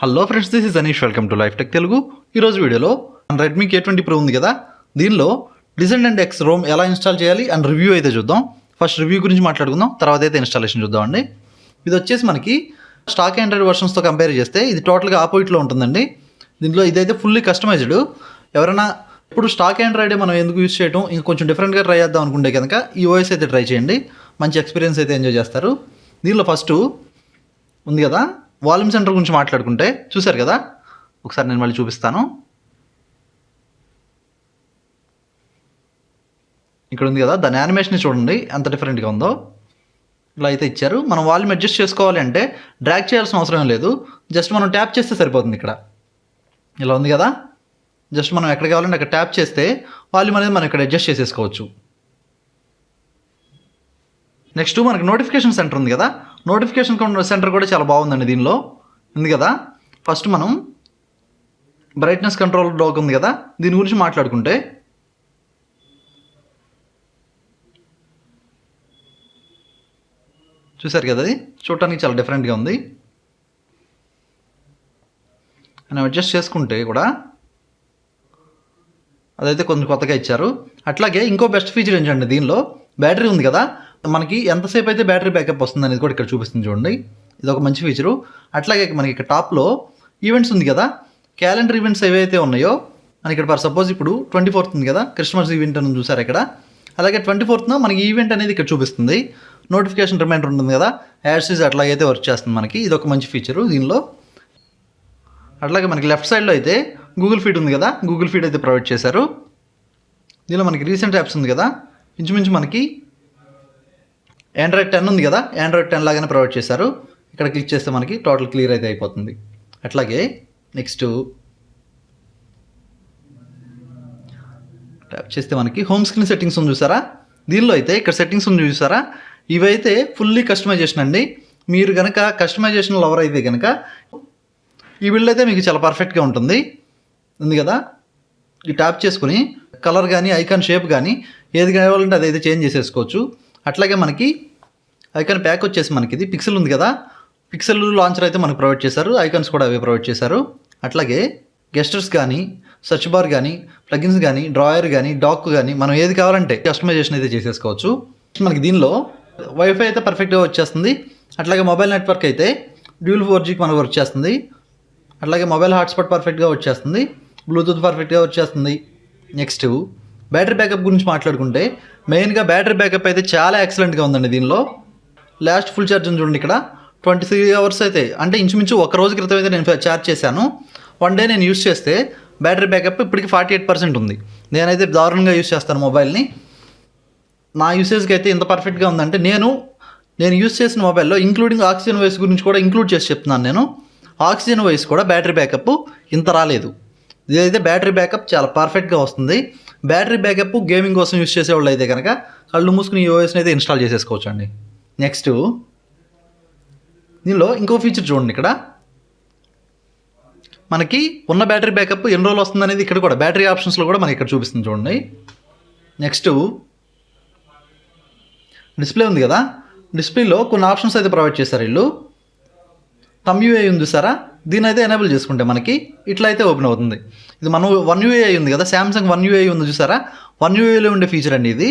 Hello friends, this is Anish. Welcome to life tech Telugu. ఈరోజు వీడియోలో Redmi K20 Pro ఉంది కదా, దీనిలో Descendant X Rom ఎలా ఇన్స్టాల్ చేయాలి అండ్ రివ్యూ అయితే చూద్దాం. ఫస్ట్ రివ్యూ గురించి మాట్లాడుకుందాం, తర్వాత అయితే ఇన్స్టాలేషన్ చూద్దామండి. ఇది వచ్చేసి మనకి స్టాక్ ఆండ్రాయిడ్ వర్షన్స్తో కంపేర్ చేస్తే ఇది టోటల్గా ఆపోజిట్లో ఉంటుందండి. దీంట్లో ఇదైతే ఫుల్లీ కస్టమైజ్డ్. ఎవరైనా ఇప్పుడు స్టాక్ ఆండ్రాయిడ్ మనం ఎందుకు యూస్ చేయడం, ఇంకా కొంచెం డిఫరెంట్గా ట్రై చేద్దాం అనుకుంటే కనుక ఈ ఓఎస్ అయితే ట్రై చేయండి. మంచి ఎక్స్పీరియన్స్ అయితే ఎంజాయ్ చేస్తారు. దీనిలో ఫస్ట్ ఉంది కదా వాల్యూమ్ సెంటర్ గురించి మాట్లాడుకుంటే, చూశారు కదా, ఒకసారి నేను మళ్ళీ చూపిస్తాను. ఇక్కడ ఉంది కదా, దాని యానిమేషన్ చూడండి ఎంత డిఫరెంట్గా ఉందో. ఇలా అయితే ఇచ్చారు. మనం వాల్యూమ్ అడ్జస్ట్ చేసుకోవాలి అంటే డ్రాగ్ చేయాల్సిన అవసరం లేదు, జస్ట్ మనం ట్యాప్ చేస్తే సరిపోతుంది. ఇక్కడ ఇలా ఉంది కదా, జస్ట్ మనం ఎక్కడ కావాలంటే అక్కడ ట్యాప్ చేస్తే వాల్యూమ్ అనేది మనం ఇక్కడ అడ్జస్ట్ చేసేసుకోవచ్చు. నెక్స్ట్ మనకి నోటిఫికేషన్ సెంటర్ ఉంది కదా, నోటిఫికేషన్ సెంటర్ కూడా చాలా బాగుందండి. దీనిలో ఉంది కదా, ఫస్ట్ మనం బ్రైట్నెస్ కంట్రోల్ డాక్ ఉంది కదా, దీని గురించి మాట్లాడుకుంటే చూసారు కదా, అది చూడటానికి చాలా డిఫరెంట్గా ఉంది. మనం అడ్జస్ట్ చేసుకుంటే కూడా అదైతే కొంచెం కొత్తగా ఇచ్చారు. అట్లాగే ఇంకో బెస్ట్ ఫీచర్ ఏంటంటే, దీనిలో బ్యాటరీ ఉంది కదా, మనకి ఎంతసేపు అయితే బ్యాటరీ బ్యాకప్ వస్తుంది అనేది కూడా ఇక్కడ చూపిస్తుంది చూడండి. ఇది ఒక మంచి ఫీచరు. అట్లాగే మనకి ఇక్కడ టాప్లో ఈవెంట్స్ ఉంది కదా, క్యాలెండర్ ఈవెంట్స్ ఏవైతే ఉన్నాయో మనకి ఇక్కడ ఫర్ సపోజ్ ఇప్పుడు 24th ఉంది కదా, క్రిస్మస్ ఈవెంట్ అని చూసారు ఇక్కడ. అలాగే 24th మనకి ఈవెంట్ అనేది ఇక్కడ చూపిస్తుంది. నోటిఫికేషన్ రిమైండర్ ఉంటుంది కదా, యాడ్స్ అట్లాగైతే వర్క్ చేస్తుంది మనకి. ఇది ఒక మంచి ఫీచరు దీనిలో. అట్లాగే మనకి లెఫ్ట్ సైడ్లో అయితే గూగుల్ ఫీడ్ ఉంది కదా, గూగుల్ ఫీడ్ అయితే ప్రొవైడ్ చేశారు. దీనిలో మనకి రీసెంట్ యాప్స్ ఉంది కదా, ఇంచుమించు మనకి ఆండ్రాయిడ్ 10 ఉంది కదా, ఆండ్రాయిడ్ 10 లాగానే ప్రొవైడ్ చేశారు. ఇక్కడ క్లిక్ చేస్తే మనకి టోటల్ క్లియర్ అయితే అయిపోతుంది. అట్లాగే నెక్స్ట్ ట్యాప్ చేస్తే మనకి హోమ్ స్క్రీన్ సెట్టింగ్స్ ఉంది చూసారా, దీనిలో అయితే ఇక్కడ సెట్టింగ్స్ ఉంది చూసారా, ఇవైతే ఫుల్లీ కస్టమైజేషన్ అండి. మీరు కనుక కస్టమైజేషన్ లవర్ అయితే కనుక ఈ బిల్డ్ అయితే మీకు చాలా పర్ఫెక్ట్గా ఉంటుంది. ఉంది కదా, ఈ ట్యాప్ చేసుకుని కలర్ కానీ ఐకాన్ షేప్ కానీ ఏది కావాలంటే అదైతే చేంజ్ చేసేసుకోవచ్చు. అట్లాగే మనకి ఐకాన్ ప్యాక్ వచ్చేసి మనకి ఇది పిక్సెల్ ఉంది కదా, పిక్సెల్ లాంచర్ అయితే మనకు ప్రొవైడ్ చేశారు. ఐకాన్స్ కూడా అవే ప్రొవైడ్ చేశారు. అట్లాగే గెస్టర్స్ కానీ, సర్చ్ బార్ కానీ, ప్లగిన్స్ కానీ, డ్రాయర్ కానీ, డాక్ కానీ మనం ఏది కావాలంటే కస్టమైజేషన్ అయితే చేసేసుకోవచ్చు. మనకి దీనిలో వైఫై అయితే పర్ఫెక్ట్గా వచ్చేస్తుంది. అట్లాగే మొబైల్ నెట్వర్క్ అయితే డ్యూల్ 4Gకి మనకు వర్క్ చేస్తుంది. అట్లాగే మొబైల్ హాట్స్పాట్ పర్ఫెక్ట్గా వచ్చేస్తుంది. బ్లూటూత్ పర్ఫెక్ట్గా వచ్చేస్తుంది. నెక్స్ట్ బ్యాటరీ బ్యాకప్ గురించి మాట్లాడుకుంటే, మెయిన్గా బ్యాటరీ బ్యాకప్ అయితే చాలా ఎక్సలెంట్గా ఉందండి. దీనిలో లాస్ట్ ఫుల్ ఛార్జ్ చూడండి, ఇక్కడ 23 hours అయితే, అంటే ఇంచుమించు ఒక రోజు క్రితం అయితే నేను ఛార్జ్ చేశాను. 1 day నేను యూస్ చేస్తే బ్యాటరీ బ్యాకప్ ఇప్పటికి 48% ఉంది. నేనైతే దారుణంగా యూస్ చేస్తాను మొబైల్ని. నా యూసేజ్కి అయితే ఇంత పర్ఫెక్ట్గా ఉందంటే నేను యూస్ చేసిన మొబైల్లో ఇంక్లూడింగ్ ఆక్సిజన్ వాయిస్ గురించి కూడా ఇంక్లూడ్ చేసి చెప్తున్నాను. నేను ఆక్సిజన్ వాయిస్ కూడా బ్యాటరీ బ్యాకప్ ఇంత రాలేదు. ఇదైతే బ్యాటరీ బ్యాకప్ చాలా పర్ఫెక్ట్గా వస్తుంది. బ్యాటరీ బ్యాకప్ గేమింగ్ కోసం యూస్ చేసేవాళ్ళు అయితే కనుక కళ్ళు మూసుకుని ఈ ఓఎస్ని అయితే ఇన్స్టాల్ చేసేసుకోవచ్చు అండి. నెక్స్ట్ దీనిలో ఇంకో ఫీచర్ చూడండి, ఇక్కడ మనకి ఉన్న బ్యాటరీ బ్యాకప్ ఎన్ని రోజులు వస్తుంది అనేది ఇక్కడ కూడా బ్యాటరీ ఆప్షన్స్లో కూడా మనకి ఇక్కడ చూపిస్తుంది చూడండి. నెక్స్ట్ డిస్ప్లే ఉంది కదా, డిస్ప్లేలో కొన్ని ఆప్షన్స్ అయితే ప్రొవైడ్ చేశారు వీళ్ళు. థంబ్ యూఐ ఉంది చూసారా, దీని అయితే ఎనేబుల్ చేసుకుంటే మనకి ఇట్లా అయితే ఓపెన్ అవుతుంది. ఇది మనం 1 UI ఉంది కదా, శాంసంగ్ 1 UI ఉంది చూసారా, 1 UIలో ఉండే ఫీచర్ అండి ఇది.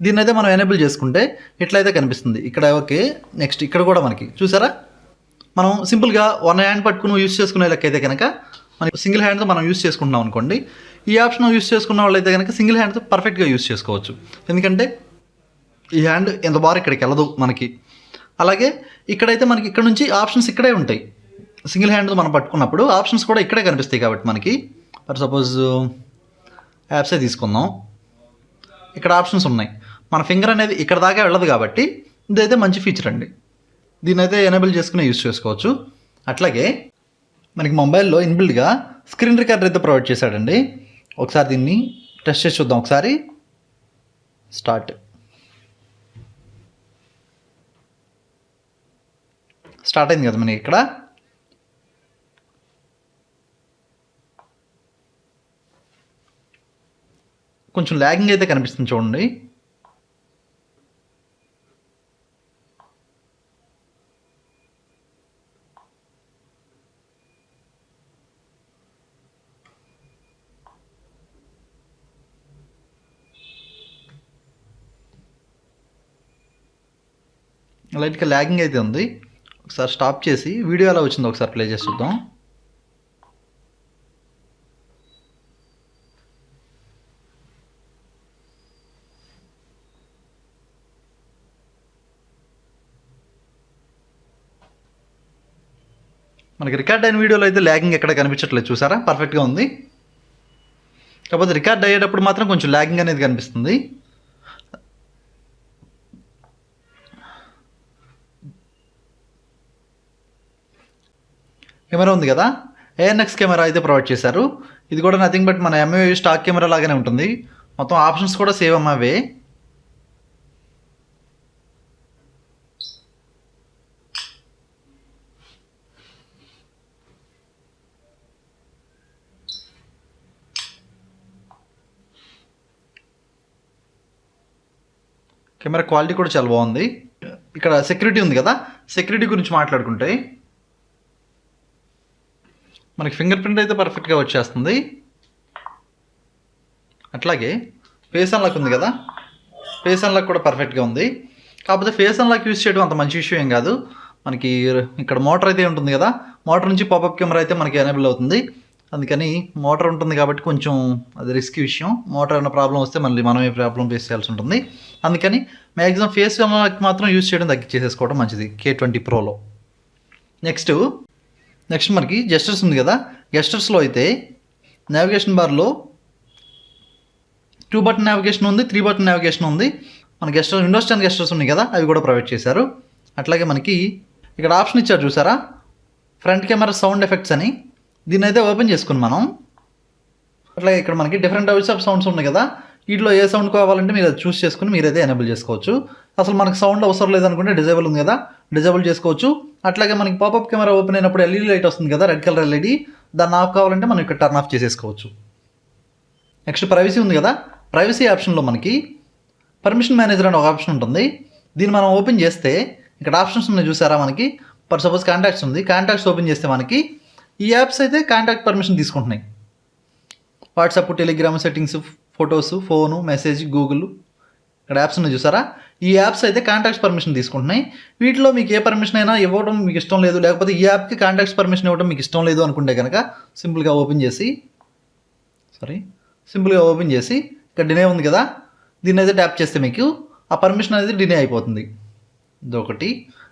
దీన్ని అయితే మనం ఎనేబుల్ చేసుకుంటే ఇట్లయితే కనిపిస్తుంది ఇక్కడ. ఓకే, నెక్స్ట్ ఇక్కడ కూడా మనకి చూసారా, మనం సింపుల్గా 1 హ్యాండ్ పట్టుకుని యూస్ చేసుకునే లెక్క అయితే కనుక మనకి సింగిల్ హ్యాండ్తో మనం యూస్ చేసుకుంటున్నాం అనుకోండి. ఈ ఆప్షన్ యూస్ చేసుకున్న వాళ్ళు అయితే కనుక సింగిల్ హ్యాండ్తో పర్ఫెక్ట్గా యూస్ చేసుకోవచ్చు. ఎందుకంటే ఈ హ్యాండ్ ఎంత బాగా ఇక్కడికి వెళ్ళదు మనకి. అలాగే ఇక్కడైతే మనకి ఇక్కడ నుంచి ఆప్షన్స్ ఇక్కడే ఉంటాయి. సింగిల్ హ్యాండ్తో మనం పట్టుకున్నప్పుడు ఆప్షన్స్ కూడా ఇక్కడే కనిపిస్తాయి. కాబట్టి మనకి ఫర్ సపోజ్ యాప్సే తీసుకుందాం, ఇక్కడ ఆప్షన్స్ ఉన్నాయి. మన ఫింగర్ అనేది ఇక్కడ దాకా వెళ్ళదు కాబట్టి ఇదైతే మంచి ఫీచర్ అండి. దీన్ని అయితే ఎనేబుల్ చేసుకుని యూస్ చేసుకోవచ్చు. అట్లాగే మనకి మొబైల్లో ఇన్బిల్డ్గా స్క్రీన్ రికార్డర్ అయితే ప్రొవైడ్ చేశాడండి. ఒకసారి దీన్ని టెస్ట్ చేసి చూద్దాం. ఒకసారి స్టార్ట్ అయింది కదా మనకి. ఇక్కడ కొంచెం ల్యాగింగ్ అయితే కనిపిస్తుంది చూడండి. లైట్గా ల్యాగింగ్ అయితే ఉంది. ఒకసారి స్టాప్ చేసి వీడియో ఎలా వచ్చిందో ఒకసారి ప్లే చేసి చూద్దాం. మనకి రికార్డ్ అయిన వీడియోలో అయితే ల్యాగింగ్ ఎక్కడ కనిపించట్లేదు, చూసారా? పర్ఫెక్ట్గా ఉంది. కాకపోతే రికార్డ్ అయ్యేటప్పుడు మాత్రం కొంచెం ల్యాగింగ్ అనేది కనిపిస్తుంది. కెమెరా ఉంది కదా, ANX కెమెరా అయితే ప్రొవైడ్ చేశారు. ఇది కూడా నథింగ్ బట్ మన MIUI స్టాక్ కెమెరా లాగానే ఉంటుంది. మొత్తం ఆప్షన్స్ కూడా సేవ్ అమ్మవే. కెమెరా క్వాలిటీ కూడా చాలా బాగుంది. ఇక్కడ సెక్యూరిటీ ఉంది కదా, సెక్యూరిటీ గురించి మాట్లాడుకుంటే మనకి ఫింగర్ ప్రింట్ అయితే పర్ఫెక్ట్గా వచ్చేస్తుంది. అట్లాగే ఫేస్ అన్లాక్ ఉంది కదా, ఫేస్ అన్లాక్ కూడా పర్ఫెక్ట్గా ఉంది. కాకపోతే ఫేస్ అన్లాక్ యూజ్ చేయడం అంత మంచి విషయం ఏం కాదు. మనకి ఇక్కడ మోటార్ అయితే ఉంటుంది కదా, మోటార్ నుంచి పాపప్ కెమెరా అయితే మనకి ఎనేబుల్ అవుతుంది. అందుకని మోటార్ ఉంటుంది కాబట్టి కొంచెం అది రిస్కీ విషయం. మోటార్ ఏమైనా ప్రాబ్లం వస్తే మళ్ళీ మనమే ప్రాబ్లం ఫేస్ చేయాల్సి ఉంటుంది. అందుకని మ్యాక్సిమం ఫేస్ అన్లాక్ మాత్రం యూజ్ చేయడం తగ్గించేసేసుకోవడం మంచిది K20 Proలో. నెక్స్ట్ మనకి జెస్టర్స్ ఉంది కదా, జెస్టర్స్లో అయితే నావిగేషన్ బార్లో 2 బటన్ నావిగేషన్ ఉంది, 3 బటన్ నావిగేషన్ ఉంది. మన గెస్టర్స్ విండోస్ 10 గెస్టర్స్ ఉన్నాయి కదా, అవి కూడా ప్రొవైడ్ చేశారు. అట్లాగే మనకి ఇక్కడ ఆప్షన్ ఇచ్చారు చూసారా, ఫ్రంట్ కెమెరా సౌండ్ ఎఫెక్ట్స్ అని. దీన్ని అయితే ఓపెన్ చేసుకుని మనం అట్లాగే ఇక్కడ మనకి డిఫరెంట్ టైప్స్ ఆఫ్ సౌండ్స్ ఉన్నాయి కదా, వీటిలో ఏ సౌండ్ కావాలంటే మీరు అది చూస్ చేసుకుని మీరైతే ఎనేబుల్ చేసుకోవచ్చు. అసలు మనకి సౌండ్ అవసరం లేదనుకుంటే డిజేబుల్ ఉంది కదా, డిజేబుల్ చేసుకోవచ్చు. అట్లాగే మనకి పాపప్ కెమెరా ఓపెన్ అయినప్పుడు LED లైట్ వస్తుంది కదా, రెడ్ కలర్ LED, దాన్ని ఆఫ్ కావాలంటే మనం ఇక్కడ టర్న్ ఆఫ్ చేసేసుకోవచ్చు. నెక్స్ట్ ప్రైవసీ ఉంది కదా, ప్రైవసీ ఆప్షన్లో మనకి పర్మిషన్ మేనేజర్ అనే ఒక ఆప్షన్ ఉంటుంది. దీన్ని మనం ఓపెన్ చేస్తే ఇక్కడ ఆప్షన్స్ ఉన్నాయి చూసారా, మనకి ఫర్ సపోజ్ కాంటాక్ట్స్ ఉంది, కాంటాక్ట్స్ ఓపెన్ చేస్తే మనకి ఈ యాప్స్ అయితే కాంటాక్ట్ పర్మిషన్ తీసుకుంటున్నాయి. WhatsApp, Telegram, settings, photos, phone, message, Google, ఇక్కడ యాప్స్ ఉన్నాయి చూసారా, ఈ యాప్స్ అయితే కాంటాక్ట్స్ పర్మిషన్ తీసుకుంటున్నాయి. వీటిలో మీకు ఏ పర్మిషన్ అయినా ఇవ్వడం మీకు ఇష్టం లేదు, లేకపోతే ఈ యాప్కి కాంటాక్ట్స్ పర్మిషన్ ఇవ్వడం మీకు ఇష్టం లేదు అనుకుంటే కనుక సింపుల్గా ఓపెన్ చేసి ఇక్కడ డినే ఉంది కదా, దీన్ని అయితే ట్యాప్ చేస్తే మీకు ఆ పర్మిషన్ అనేది డినే అయిపోతుంది. ఇదొకటి.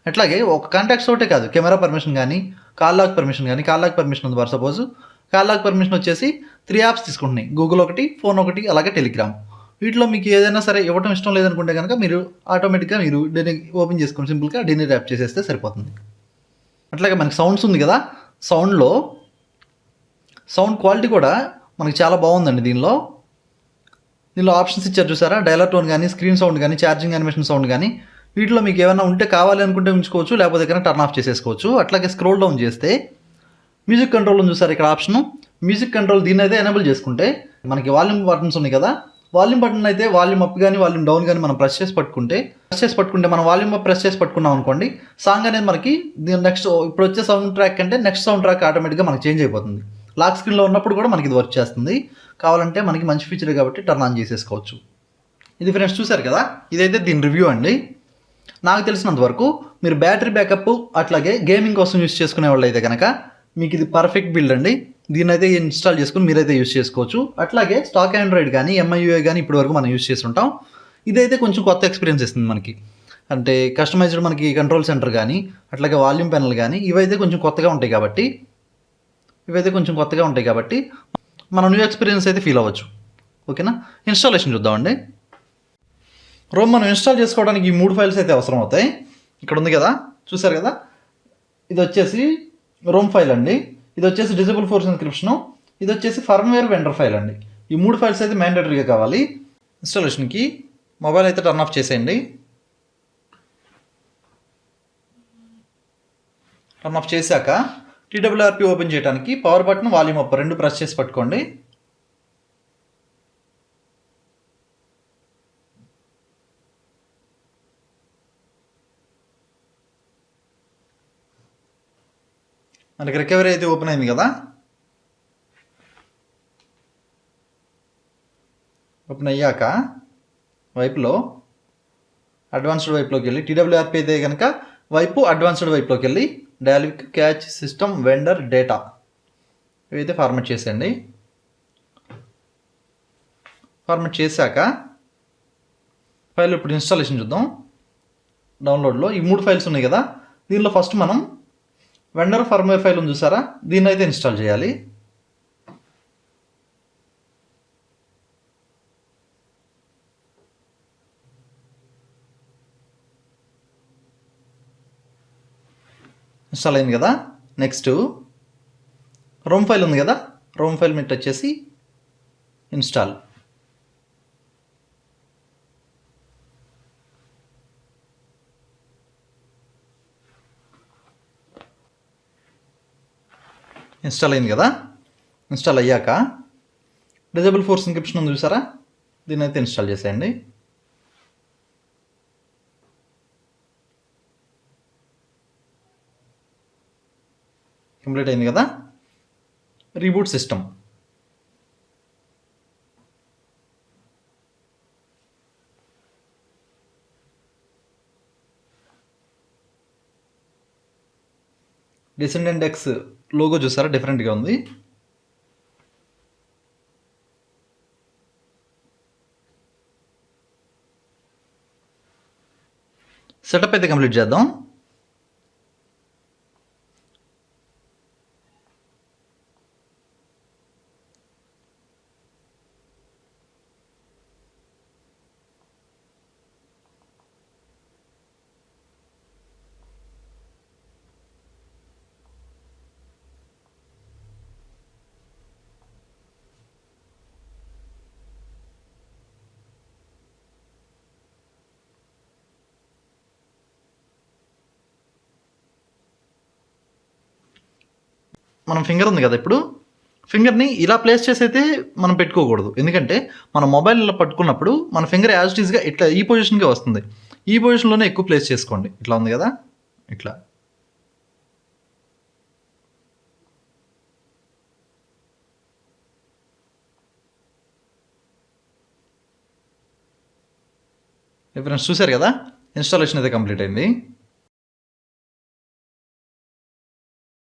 అట్లాగే ఒక కాంటాక్ట్స్ ఒకటే కాదు, కెమెరా పర్మిషన్ కానీ, కాల్ లాక్ పర్మిషన్ కానీ, కాల్ లాక్ పర్మిషన్ ఉంది for suppose, call lock permission వచ్చేసి 3 యాప్స్ తీసుకుంటున్నాయి, గూగుల్ ఒకటి, ఫోన్ ఒకటి, అలాగే టెలిగ్రామ్. వీటిలో మీకు ఏదైనా సరే ఇవ్వడం ఇష్టం లేదనుకుంటే కనుక మీరు ఆటోమేటిక్గా మీరు డినే ఓపెన్ చేసుకుని సింపుల్గా డినే ట్యాప్ చేసేస్తే సరిపోతుంది. అట్లాగే మనకి సౌండ్స్ ఉంది కదా, సౌండ్లో సౌండ్ క్వాలిటీ కూడా మనకి చాలా బాగుందండి. దీనిలో ఆప్షన్స్ ఇచ్చారు చూసారా, డైలార్ టోన్ కానీ, స్క్రీన్ సౌండ్ కానీ, ఛార్జింగ్ యానిమేషన్ సౌండ్ కానీ, వీటిలో మీకు ఏమైనా ఉంటే కావాలి అనుకుంటే ఉంచుకోవచ్చు, లేకపోతే కనుక టర్న్ ఆఫ్ చేసేసుకోవచ్చు. అట్లాగే స్క్రోల్ డౌన్ చేస్తే మ్యూజిక్ కంట్రోల్ ఉంది చూసారు, ఇక్కడ ఆప్షన్ మ్యూజిక్ కంట్రోల్, దీన్ని అయితే ఎనేబుల్ చేసుకుంటే మనకి వాల్యూమ్ బటన్స్ ఉన్నాయి కదా, వాల్యూమ్ బటన్ అయితే వాల్యూమ్ అప్ కానీ వాల్యూమ్ డౌన్ కానీ మనం ప్రెస్ చేసి పట్టుకుంటే మనం వాల్యూమ్ అప్ ప్రెస్ చేసి పట్టుకున్నాం అనుకోండి, సాంగ్ అనేది మనకి నెక్స్ట్ ఇప్పుడు వచ్చే సౌండ్ ట్రాక్ కంటే నెక్స్ట్ సౌండ్ ట్రాక్ ఆటోమేటిక్గా మనకి చేంజ్ అయిపోతుంది. లాక్ స్క్రీన్లో ఉన్నప్పుడు కూడా మనకి ఇది వర్క్ చేస్తుంది. కావాలంటే మనకి మంచి ఫీచర్ కాబట్టి టర్న్ ఆన్ చేసేసుకోవచ్చు. ఇది ఫ్రెండ్స్ చూసారు కదా, ఇదైతే దీని రివ్యూ అండి. నాకు తెలిసినంత వరకు మీరు బ్యాటరీ బ్యాకప్ అట్లాగే గేమింగ్ కోసం యూస్ చేసుకునే వాళ్ళు అయితే కనుక మీకు ఇది పర్ఫెక్ట్ బిల్డ్ అండి. దీన్ని అయితే ఇన్స్టాల్ చేసుకుని మీరైతే యూస్ చేసుకోవచ్చు. అట్లాగే స్టాక్ ఆండ్రాయిడ్ కానీ, MIUI కానీ ఇప్పటి వరకు మనం యూస్ చేస్తుంటాం. ఇదైతే కొంచెం కొత్త ఎక్స్పీరియన్స్ ఇస్తుంది మనకి. అంటే కస్టమైజ్డ్ మనకి కంట్రోల్ సెంటర్ కానీ, అట్లాగే వాల్యూమ్ ప్యానల్ కానీ ఇవైతే కొంచెం కొత్తగా ఉంటాయి కాబట్టి మనం న్యూ ఎక్స్పీరియన్స్ అయితే ఫీల్ అవ్వచ్చు. ఓకేనా, ఇన్స్టాలేషన్ చూద్దామండి. రోమ్ మనం ఇన్స్టాల్ చేసుకోవడానికి ఈ 3 ఫైల్స్ అయితే అవసరం అవుతాయి. ఇక్కడ ఉంది కదా, చూసారు కదా, ఇది వచ్చేసి రోమ్ ఫైల్ అండి, ఇది వచ్చేసి డిజేబుల్ ఫోర్స్ ఎన్క్రిప్షన్, ఇది వచ్చేసి ఫర్మ్వేర్ వెండర్ ఫైల్ అండి. ఈ 3 ఫైల్స్ అయితే మ్యాండేటరీగా కావాలి. ఇన్స్టాలేషన్కి మొబైల్ అయితే టర్న్ ఆఫ్ చేసేయండి. టర్న్ ఆఫ్ చేశాక TWRP ఓపెన్ చేయడానికి power button, volume up 2 press చేసి పట్టుకోండి. మనకి రికవరీ అయితే ఓపెన్ అయింది కదా, ఓపెన్ అయ్యాక వైపులో అడ్వాన్స్డ్ వైపులోకి వెళ్ళి TWRP అయితే కనుక వైపు అడ్వాన్స్డ్ వైపులోకి వెళ్ళి dynamic catch system vendor data ఇవైతే ఫార్మాట్ చేసేయండి. ఫార్మాట్ చేశాక ఫైల్ ఇప్పుడు ఇన్స్టాలేషన్ చూద్దాం. డౌన్లోడ్లో ఈ 3 ఫైల్స్ ఉన్నాయి కదా, దీనిలో ఫస్ట్ మనం వెండర్ ఫర్మ్వేర్ ఫైల్ ఉంది చూసారా, దీన్ని అయితే ఇన్స్టాల్ చేయాలి. ఇన్స్టాల్ అయింది కదా. నెక్స్ట్ రోమ్ ఫైల్ ఉంది కదా, రోమ్ ఫైల్ మీద టచ్ చేసి ఇన్స్టాల్. ఇన్స్టాల్ అయింది కదా. ఇన్స్టాల్ అయ్యాక డిజేబుల్ ఫోర్స్ ఎన్క్రిప్షన్ ఉంది చూసారా, దీన్ని అయితే ఇన్స్టాల్ చేసేయండి. కంప్లీట్ అయింది కదా. Reboot system. Descendant X logo చూసారా, డిఫరెంట్గా ఉంది. సెటప్ అయితే కంప్లీట్ చేద్దాం. మనం ఫింగర్ ఉంది కదా, ఇప్పుడు ఫింగర్ని ఇలా ప్లేస్ చేసి అయితే మనం పెట్టుకోకూడదు. ఎందుకంటే మన మొబైల్ ఇలా పట్టుకున్నప్పుడు మన ఫింగర్ యాజ్ ఇట్ ఈస్గా ఇట్లా ఈ పొజిషన్కే వస్తుంది. ఈ పొజిషన్లోనే ఎక్కువ ప్లేస్ చేసుకోండి. ఇట్లా ఉంది కదా, ఇట్లా. ఫ్రెండ్స్ చూసారు కదా, ఇన్స్టాలేషన్ అయితే కంప్లీట్ అయింది.